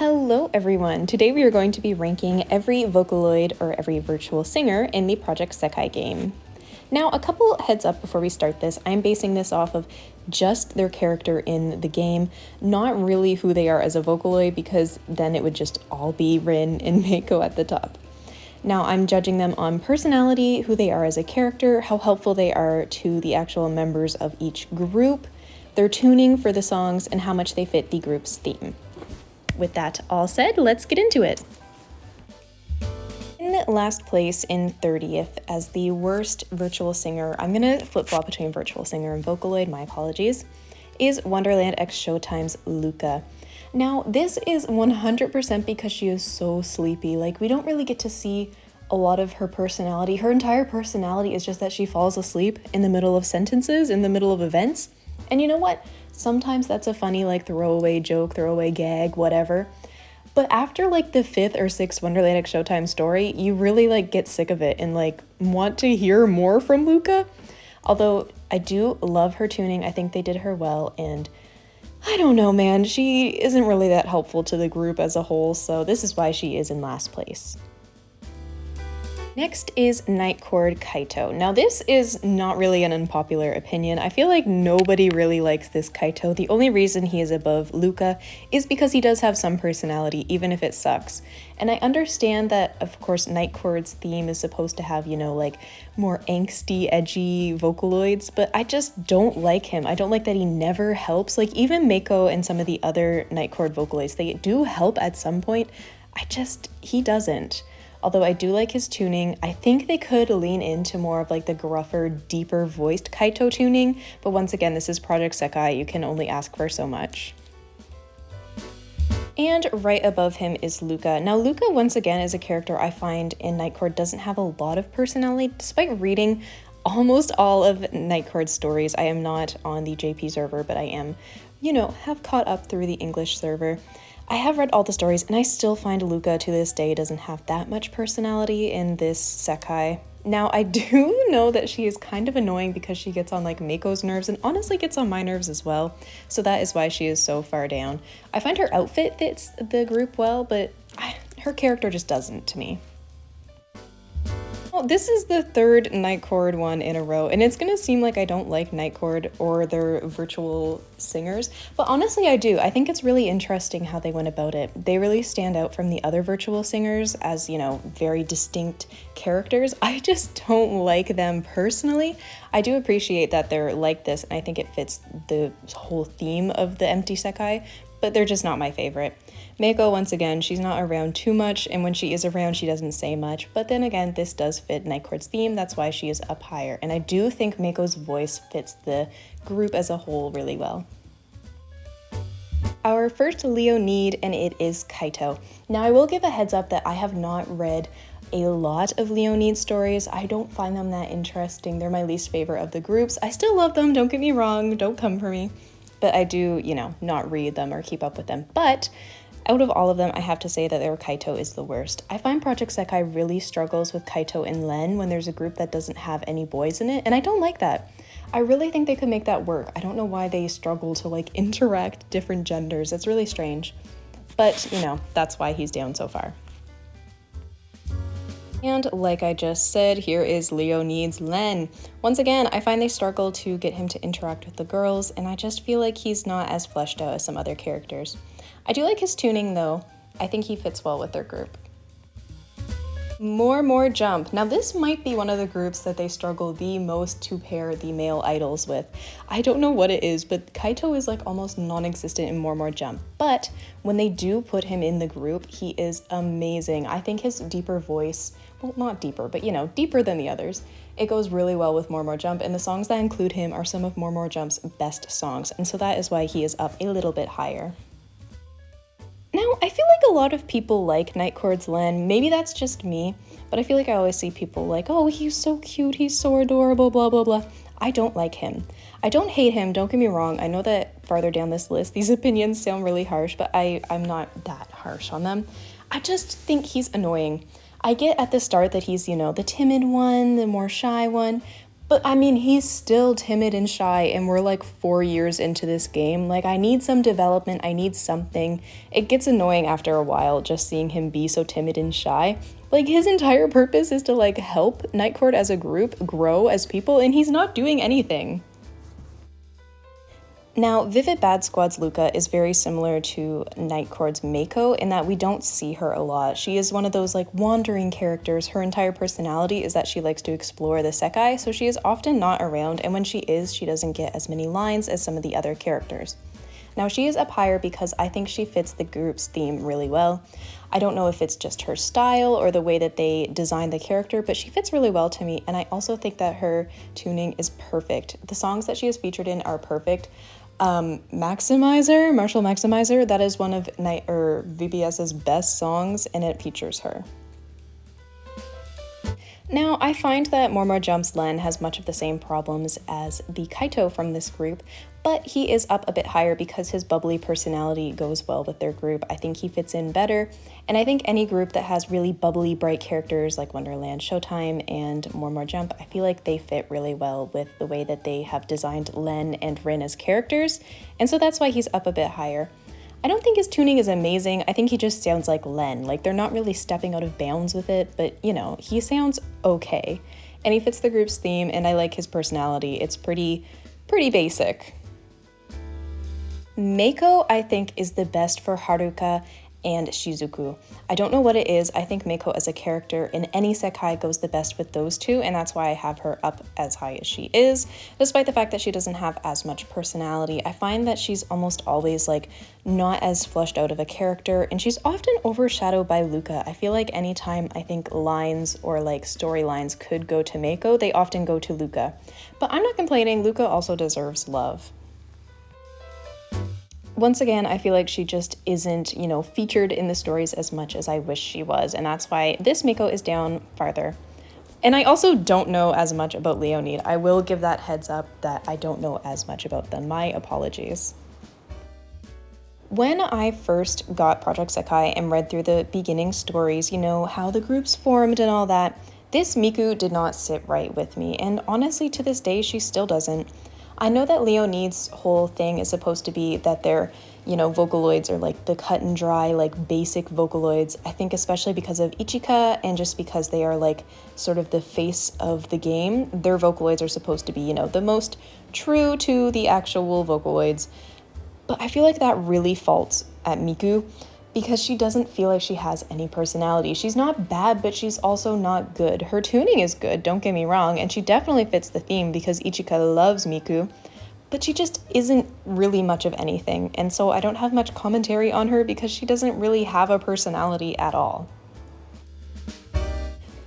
Hello everyone! Today we are going to be ranking every Vocaloid or every virtual singer in the Project Sekai game. Now, a couple heads up before we start this, I'm basing this off of just their character in the game, not really who they are as a Vocaloid, because then it would just all be Rin and Meiko at the top. Now, I'm judging them on personality, who they are as a character, how helpful they are to the actual members of each group, their tuning for the songs, and how much they fit the group's theme. With that all said, let's get into it. In last place in 30th as the worst virtual singer, I'm gonna flip-flop between virtual singer and Vocaloid, my apologies, is Wonderland X Showtime's Luca. Now, this is 100% because she is so sleepy. Like, we don't really get to see a lot of her personality. Her entire personality is just that she falls asleep in the middle of sentences, in the middle of events. And you know what? Sometimes that's a funny, like, throwaway joke, throwaway gag, whatever. But after, like, the 5th or 6th Wonderland X Showtime story, you really, like, get sick of it and, like, want to hear more from Luca. Although, I do love her tuning. I think they did her well, and I don't know, man. She isn't really that helpful to the group as a whole, so this is why she is in last place. Next is Night Chord Kaito. Now, this is not really an unpopular opinion. I feel like nobody really likes this Kaito. The only reason he is above Luca is because he does have some personality, even if it sucks. And I understand that, of course, Night Chord's theme is supposed to have, you know, like, more angsty, edgy vocaloids, but I just don't like him. I don't like that he never helps. Like, even Meiko and some of the other Night Chord vocaloids, they do help at some point. He doesn't. Although I do like his tuning. I think they could lean into more of like the gruffer, deeper voiced Kaito tuning, but once again, this is Project Sekai, you can only ask for so much. And right above him is Luca. Now, Luca, once again, is a character I find in Night Chord doesn't have a lot of personality. Despite reading almost all of Night Chord's stories, I am not on the JP server, but I am, you know, have caught up through the English server. I have read all the stories, and I still find Luca to this day doesn't have that much personality in this Sekai. Now, I do know that she is kind of annoying because she gets on like Meiko's nerves and honestly gets on my nerves as well, so that is why she is so far down. I find her outfit fits the group well, but her character just doesn't to me. Well, this is the third Night Chord one in a row, and it's gonna seem like I don't like Night Chord or their virtual singers, but honestly I do. I think it's really interesting how they went about it. They really stand out from the other virtual singers as, you know, very distinct characters. I just don't like them personally. I do appreciate that they're like this, and I think it fits the whole theme of the Empty Sekai, but they're just not my favorite. Meiko, once again, she's not around too much, and when she is around, she doesn't say much, but then again, this does fit Night Chord's theme, that's why she is up higher, and I do think Meiko's voice fits the group as a whole really well. Our first Leo need, and it is Kaito. Now, I will give a heads up that I have not read a lot of Leonid stories. I don't find them that interesting. They're my least favorite of the groups. I still love them, don't get me wrong, don't come for me. But I do, you know, not read them or keep up with them. But out of all of them, I have to say that their Kaito is the worst. I find Project Sekai really struggles with Kaito and Len when there's a group that doesn't have any boys in it, and I don't like that. I really think they could make that work. I don't know why they struggle to, like, interact different genders. It's really strange. But, you know, that's why he's down so far. And like I just said, here is Leo needs Len. Once again, I find they struggle to get him to interact with the girls, and I just feel like he's not as fleshed out as some other characters. I do like his tuning though. I think he fits well with their group. More Jump. Now, this might be one of the groups that they struggle the most to pair the male idols with. I don't know what it is, but Kaito is like almost non-existent in More Jump. But when they do put him in the group, he is amazing. I think his deeper voice, well, not deeper, but you know, deeper than the others, it goes really well with More Jump, and the songs that include him are some of More Jump's best songs, and so that is why he is up a little bit higher. Now, I feel like a lot of people like Night Chord's Len. Maybe that's just me, but I feel like I always see people like, oh, he's so cute, he's so adorable, blah, blah, blah. I don't like him. I don't hate him, don't get me wrong. I know that farther down this list, these opinions sound really harsh, but I'm not that harsh on them. I just think he's annoying. I get at the start that he's, you know, the timid one, the more shy one, But I mean, he's still timid and shy, and we're like 4 years into this game. Like, I need some development, I need something. It gets annoying after a while just seeing him be so timid and shy. Like, his entire purpose is to like help Night Court as a group grow as people, and he's not doing anything. Now, Vivid Bad Squad's Luca is very similar to Night Court's Meiko in that we don't see her a lot. She is one of those like wandering characters. Her entire personality is that she likes to explore the Sekai, so she is often not around, and when she is, she doesn't get as many lines as some of the other characters. Now, she is up higher because I think she fits the group's theme really well. I don't know if it's just her style or the way that they designed the character, but she fits really well to me, and I also think that her tuning is perfect. The songs that she is featured in are perfect. Maximizer, Marshall Maximizer, that is one of VBS's best songs, and it features her. Now, I find that More Jump's Len has much of the same problems as the Kaito from this group, but he is up a bit higher because his bubbly personality goes well with their group. I think he fits in better, and I think any group that has really bubbly, bright characters like Wonderland Showtime and More Jump, I feel like they fit really well with the way that they have designed Len and Rin as characters, and so that's why he's up a bit higher. I don't think his tuning is amazing. I think he just sounds like Len. Like, they're not really stepping out of bounds with it, but, you know, he sounds okay. And he fits the group's theme, and I like his personality. It's pretty basic. Meiko, I think, is the best for Haruka and Shizuku. I don't know what it is. I think Meiko as a character in any Sekai goes the best with those two, and that's why I have her up as high as she is, despite the fact that she doesn't have as much personality. I find that she's almost always like not as fleshed out of a character, and she's often overshadowed by Luca. I feel like anytime I think lines or like storylines could go to Meiko, they often go to Luca. But I'm not complaining, Luca also deserves love. Once again, I feel like she just isn't, featured in the stories as much as I wish she was, and that's why this Meiko is down farther. And I also don't know as much about Leonid. I will give that heads up that I don't know as much about them. My apologies. When I first got Project Sekai and read through the beginning stories, how the groups formed and all that, this Miku did not sit right with me, and honestly, to this day, she still doesn't. I know that Leonid's whole thing is supposed to be that their, vocaloids are like the cut and dry, like basic vocaloids. I think especially because of Ichika and just because they are like sort of the face of the game, their vocaloids are supposed to be, the most true to the actual vocaloids. But I feel like that really faults at Miku because she doesn't feel like she has any personality. She's not bad, but she's also not good. Her tuning is good, don't get me wrong, and she definitely fits the theme because Ichika loves Miku, but she just isn't really much of anything, and so I don't have much commentary on her because she doesn't really have a personality at all.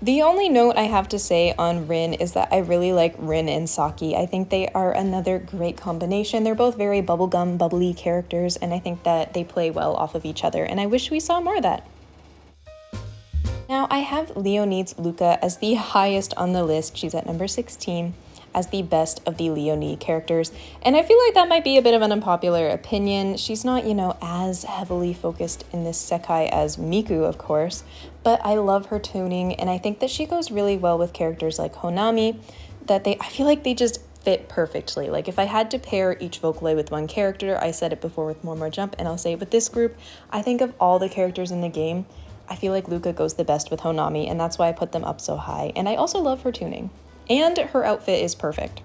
The only note I have to say on Rin is that I really like Rin and Saki. I think they are another great combination. They're both very bubblegum, bubbly characters, and I think that they play well off of each other, and I wish we saw more of that. Now, I have Leonid's Luca as the highest on the list. She's at number 16. As the best of the Leonid characters, and I feel like that might be a bit of an unpopular opinion. She's not, as heavily focused in this Sekai as Miku, of course, but I love her tuning, and I think that she goes really well with characters like Honami, I feel like they just fit perfectly. Like, if I had to pair each vocaloid with one character, I said it before with More Jump, and I'll say it with this group, I think of all the characters in the game, I feel like Luca goes the best with Honami, and that's why I put them up so high, and I also love her tuning. And her outfit is perfect.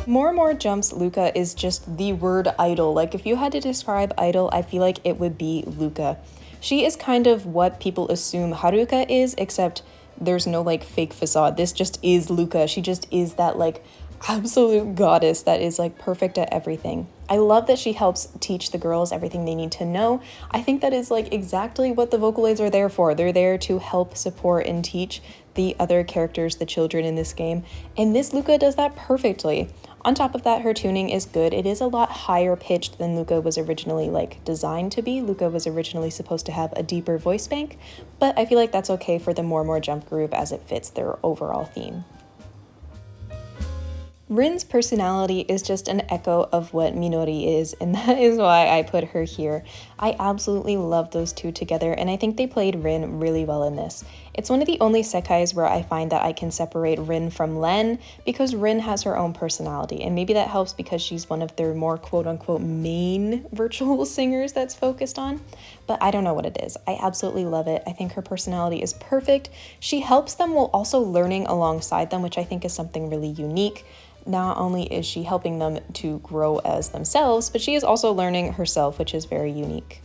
More Jump's Luca is just the word idol. Like, if you had to describe idol, I feel like it would be Luca. She is kind of what people assume Haruka is, except there's no like fake facade. This just is Luca. She just is that like absolute goddess that is like perfect at everything. I love that she helps teach the girls everything they need to know. I think that is like exactly what the vocaloids are there for. They're there to help support and teach the other characters, the children in this game, and this Luca does that perfectly. On top of that, her tuning is good. It is a lot higher pitched than Luca was originally like designed to be. Luca was originally supposed to have a deeper voice bank, but I feel like that's okay for the More Jump group as it fits their overall theme. Rin's personality is just an echo of what Minori is, and that is why I put her here. I absolutely love those two together, and I think they played Rin really well in this. It's one of the only sekais where I find that I can separate Rin from Len because Rin has her own personality, and maybe that helps because she's one of their more quote-unquote main virtual singers that's focused on, but I don't know what it is. I absolutely love it. I think her personality is perfect. She helps them while also learning alongside them, which I think is something really unique. Not only is she helping them to grow as themselves, but she is also learning herself, which is very unique.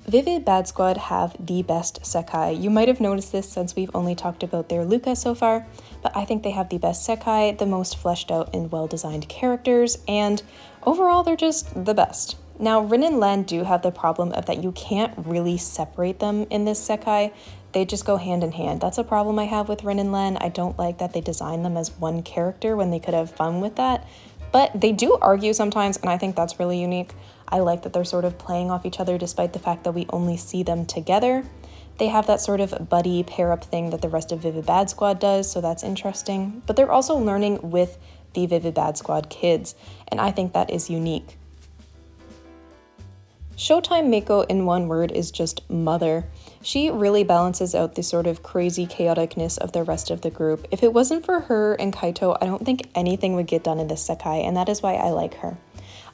Vivid Bad Squad have the best Sekai. You might have noticed this since we've only talked about their Luca so far, but I think they have the best Sekai, the most fleshed out and well-designed characters, and overall they're just the best. Now, Rin and Len do have the problem of that you can't really separate them in this Sekai. They just go hand in hand. That's a problem I have with Rin and Len. I don't like that they design them as one character when they could have fun with that. But they do argue sometimes, and I think that's really unique. I like that they're sort of playing off each other despite the fact that we only see them together. They have that sort of buddy pair-up thing that the rest of Vivid Bad Squad does, so that's interesting. But they're also learning with the Vivid Bad Squad kids, and I think that is unique. Showtime Meiko in one word is just mother. She really balances out the sort of crazy chaoticness of the rest of the group. If it wasn't for her and Kaito, I don't think anything would get done in this Sekai, and that is why I like her.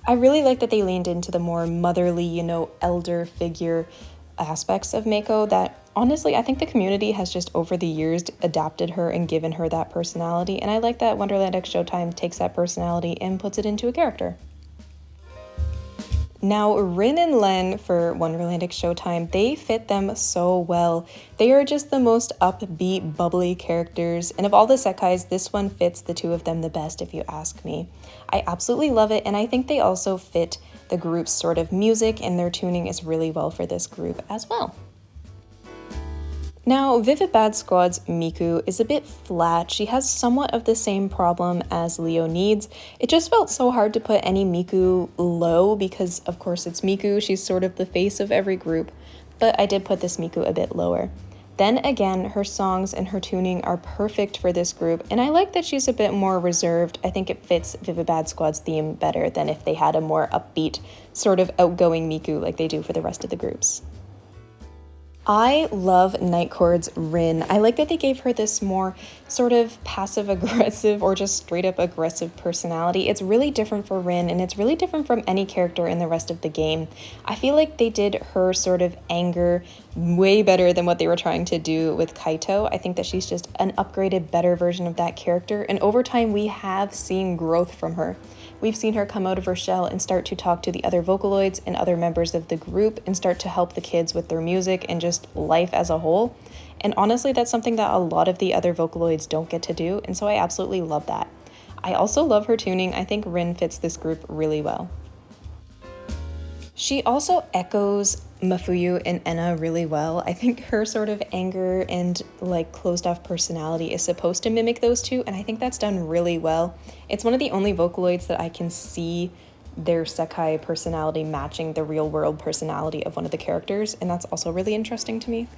I really like that they leaned into the more motherly, elder figure aspects of Meiko that, honestly, I think the community has just over the years adapted her and given her that personality, and I like that Wonderland X Showtime takes that personality and puts it into a character. Now, Rin and Len for Wonderland X Showtime, they fit them so well. They are just the most upbeat, bubbly characters, and of all the Sekais, this one fits the two of them the best if you ask me. I absolutely love it, and I think they also fit the group's sort of music, and their tuning is really well for this group as well. Now, Vivid Bad Squad's Miku is a bit flat. She has somewhat of the same problem as Leo Needs. It just felt so hard to put any Miku low because, of course, it's Miku. She's sort of the face of every group, but I did put this Miku a bit lower. Then again, her songs and her tuning are perfect for this group, and I like that she's a bit more reserved. I think it fits Vivid Bad Squad's theme better than if they had a more upbeat, sort of outgoing Miku like they do for the rest of the groups. I love Nightcord's Rin. I like that they gave her this more sort of passive-aggressive or just straight-up aggressive personality. It's really different for Rin, and it's really different from any character in the rest of the game. I feel like they did her sort of anger way better than what they were trying to do with Kaito. I think that she's just an upgraded, better version of that character, and over time we have seen growth from her. We've seen her come out of her shell and start to talk to the other Vocaloids and other members of the group and start to help the kids with their music and just life as a whole. And honestly, that's something that a lot of the other Vocaloids don't get to do, and so I absolutely love that. I also love her tuning. I think Rin fits this group really well. She also echoes Mafuyu and Enna really well. I think her sort of anger and closed off personality is supposed to mimic those two, and I think that's done really well. It's one of the only Vocaloids that I can see their Sekai personality matching the real world personality of one of the characters, and that's also really interesting to me.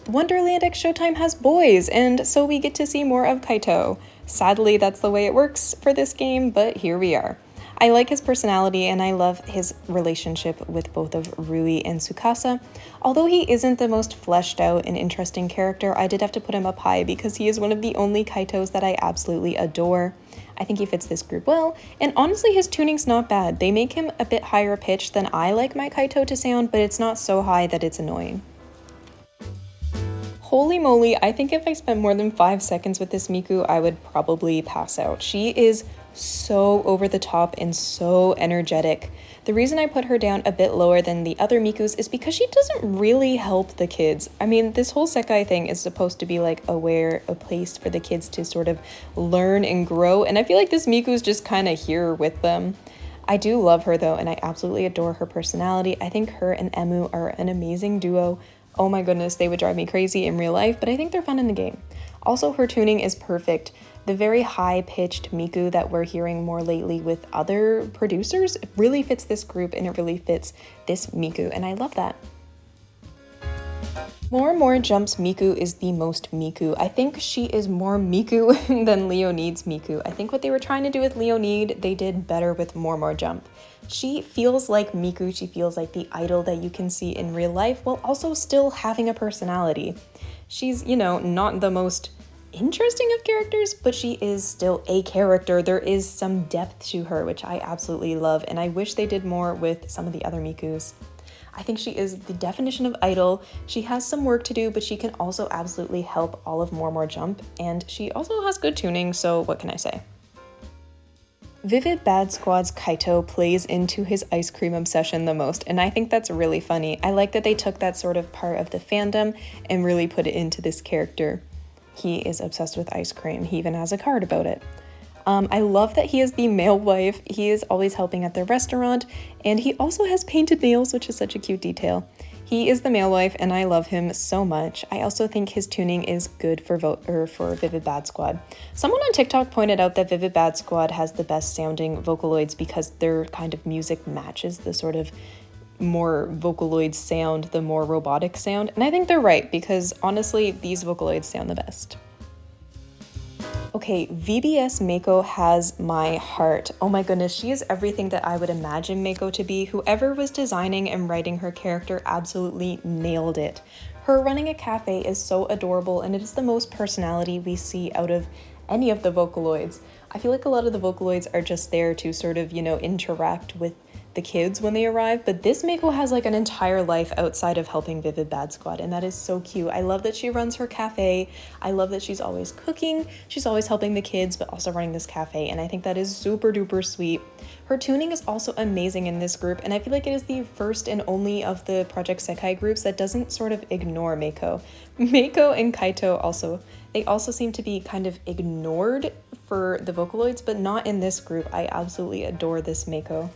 Wonderland X Showtime has boys, and so we get to see more of Kaito. Sadly, that's the way it works for this game, but here we are. I like his personality, and I love his relationship with both of Rui and Tsukasa. Although he isn't the most fleshed out and interesting character, I did have to put him up high because he is one of the only Kaitos that I absolutely adore. I think he fits this group well, and honestly his tuning's not bad. They make him a bit higher pitched than I like my Kaito to sound, but it's not so high that it's annoying. Holy moly, I think if I spent more than 5 seconds with this Miku, I would probably pass out. She is so over the top and so energetic. The reason I put her down a bit lower than the other Mikus is because she doesn't really help the kids. I mean, this whole Sekai thing is supposed to be a place for the kids to sort of learn and grow, and I feel like this Miku's just kind of here with them. I do love her though, and I absolutely adore her personality. I think her and Emu are an amazing duo. Oh my goodness, they would drive me crazy in real life, but I think they're fun in the game. Also, her tuning is perfect. The very high-pitched Miku that we're hearing more lately with other producers really fits this group, and it really fits this Miku, and I love that. More Jump's Miku is the most Miku. I think she is more Miku than Leonide's Miku. I think what they were trying to do with Leonide, they did better with More Jump. She feels like Miku, she feels like the idol that you can see in real life while also still having a personality. She's, not the most interesting of characters, but she is still a character. There is some depth to her, which I absolutely love, and I wish they did more with some of the other Mikus. I think she is the definition of idol. She has some work to do, but she can also absolutely help all of More Jump, and she also has good tuning, so what can I say? Vivid Bad Squad's Kaito plays into his ice cream obsession the most, and I think that's really funny. I like that they took that sort of part of the fandom and really put it into this character. He is obsessed with ice cream. He even has a card about it. I love that he is the male wife. He is always helping at the restaurant, and he also has painted nails, which is such a cute detail. He is the male wife, and I love him so much. I also think his tuning is good for Vivid Bad Squad. Someone on TikTok pointed out that Vivid Bad Squad has the best sounding Vocaloids because their kind of music matches the sort of more Vocaloid sound, the more robotic sound, and I think they're right because honestly, these Vocaloids sound the best. Okay, VBS Meiko has my heart. Oh my goodness, she is everything that I would imagine Meiko to be. Whoever was designing and writing her character absolutely nailed it. Her running a cafe is so adorable, and it is the most personality we see out of any of the Vocaloids. I feel like a lot of the Vocaloids are just there to sort of, interact with the kids when they arrive, but this Meiko has like an entire life outside of helping Vivid Bad Squad, and that is so cute. I love that she runs her cafe. I love that she's always cooking, she's always helping the kids, but also running this cafe, and I think that is super duper sweet. Her tuning is also amazing in this group, and I feel like it is the first and only of the Project Sekai groups that doesn't sort of ignore Meiko. Meiko and Kaito also seem to be kind of ignored for the Vocaloids, but not in this group. I absolutely adore this Meiko.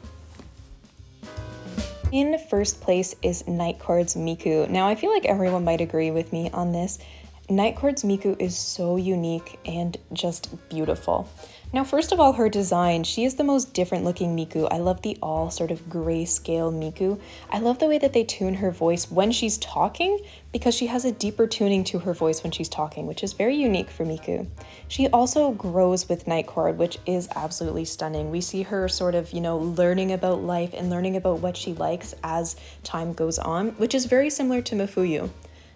In first place is Nightcord's Miku. Now I feel like everyone might agree with me on this. Nightcord's Miku is so unique and just beautiful. Now first of all, her design, she is the most different looking Miku. I love the all sort of grayscale Miku. I love the way that they tune her voice when she's talking because she has a deeper tuning to her voice when she's talking, which is very unique for Miku. She also grows with Nightcord, which is absolutely stunning. We see her sort of, learning about life and learning about what she likes as time goes on, which is very similar to Mafuyu.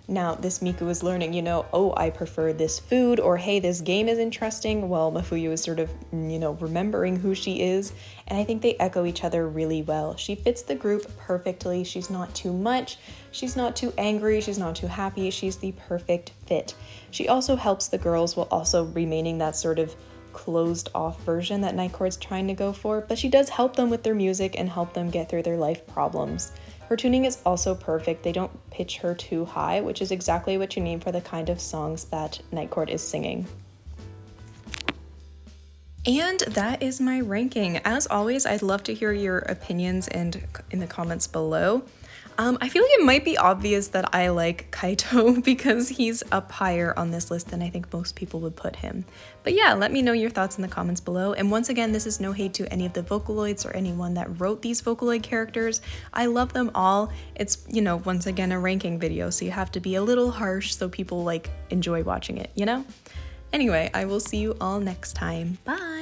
Now, this Miku is learning, oh, I prefer this food, or hey, this game is interesting. Well, Mafuyu is sort of, remembering who she is, and I think they echo each other really well. She fits the group perfectly. She's not too much, she's not too angry, she's not too happy. She's the perfect fit. She also helps the girls while also remaining that sort of closed off version that Nightcord's trying to go for, but she does help them with their music and help them get through their life problems. Her tuning is also perfect. They don't pitch her too high, which is exactly what you need for the kind of songs that Nightcord is singing. And that is my ranking. As always, I'd love to hear your opinions and in the comments below. I feel like it might be obvious that I like Kaito because he's up higher on this list than I think most people would put him. But yeah, let me know your thoughts in the comments below. And once again, this is no hate to any of the Vocaloids or anyone that wrote these Vocaloid characters. I love them all. It's, once again, a ranking video, so you have to be a little harsh so people enjoy watching it, Anyway, I will see you all next time. Bye!